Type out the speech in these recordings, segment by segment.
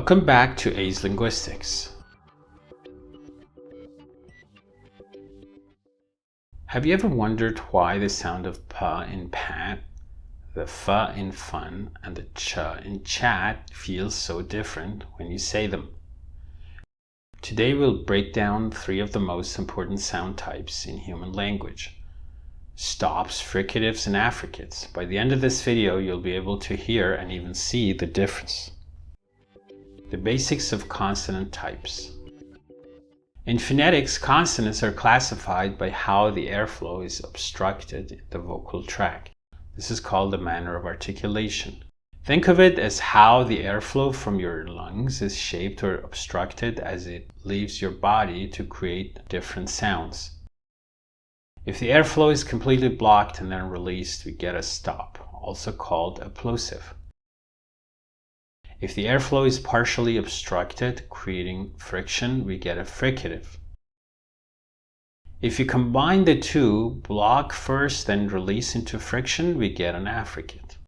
Welcome back to A's Linguistics. Have you ever wondered why the sound of p in pat, the f in fun, and the ch in chat feels so different when you say them? Today we'll break down three of the most important sound types in human language: stops, fricatives, and affricates. By the end of this video, you'll be able to hear and even see the difference. The basics of consonant types. In phonetics, consonants are classified by how the airflow is obstructed in the vocal tract. This is called the manner of articulation. Think of it as how the airflow from your lungs is shaped or obstructed as it leaves your body to create different sounds. If the airflow is completely blocked and then released, we get a stop, also called a plosive. If the airflow is partially obstructed, creating friction, we get a fricative. If you combine the two, block first, then release into friction, we get an affricate.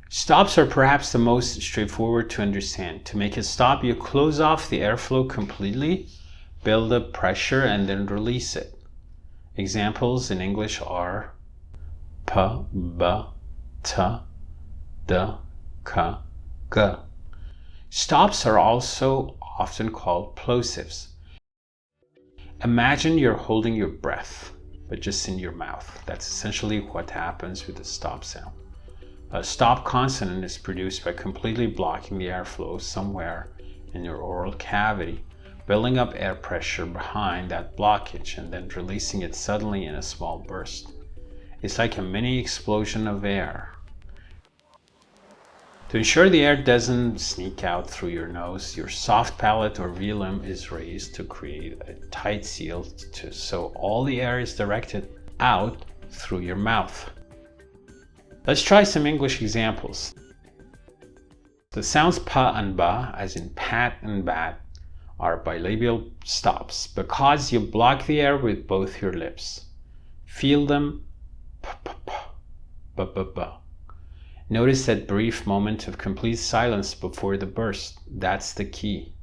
Stops are perhaps the most straightforward to understand. To make a stop, you close off the airflow completely, build up pressure, and then release it. Examples in English are p, b, t, d, k, g. Stops are also often called plosives. Imagine you're holding your breath, but just in your mouth. That's essentially what happens with the stop sound. A stop consonant is produced by completely blocking the airflow somewhere in your oral cavity, building up air pressure behind that blockage, and then releasing it suddenly in a small burst. It's like a mini explosion of air. To ensure the air doesn't sneak out through your nose, your soft palate or velum is raised to create a tight seal so all the air is directed out through your mouth. Let's try some English examples. The sounds pa and ba, as in pat and bat, are bilabial stops because you block the air with both your lips. Feel them. P, p, p, b, b, b. Notice that brief moment of complete silence before the burst. That's the key.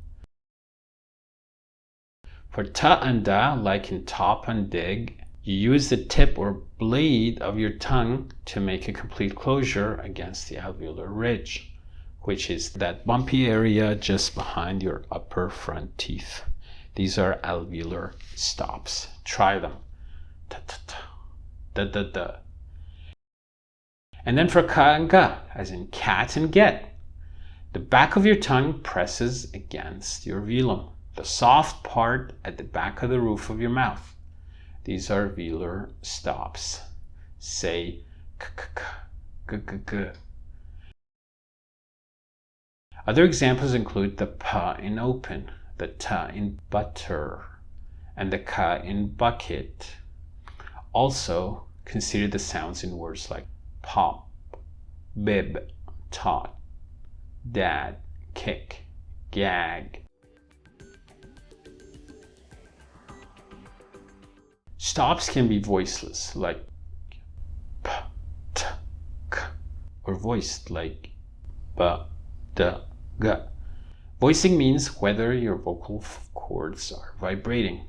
For ta and da, like in top and dig, you use the tip or blade of your tongue to make a complete closure against the alveolar ridge, which is that bumpy area just behind your upper front teeth. These are alveolar stops. Try them. Ta ta ta. Da da da. And then for ka and ga, as in cat and get, the back of your tongue presses against your velum, the soft part at the back of the roof of your mouth. These are velar stops. Say k k k, g g g. Other examples include the pa in open, the ta in butter, and the ka in bucket. Also, consider the sounds in words like pop, bib, tot, dad, kick, gag. Stops can be voiceless, like p, t, k, or voiced, like b, d, g. Voicing means whether your vocal cords are vibrating.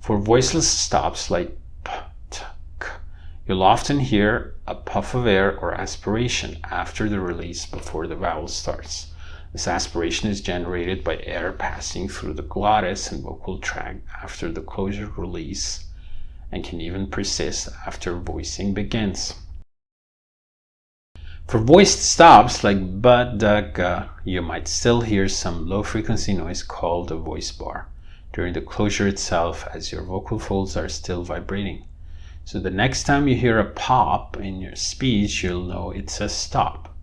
For voiceless stops like p, t, k, you'll often hear a puff of air or aspiration after the release before the vowel starts. This aspiration is generated by air passing through the glottis and vocal tract after the closure release and can even persist after voicing begins. For voiced stops like ba, da, ga, you might still hear some low frequency noise called a voice bar during the closure itself as your vocal folds are still vibrating. So the next time you hear a pop in your speech, you'll know it's a stop.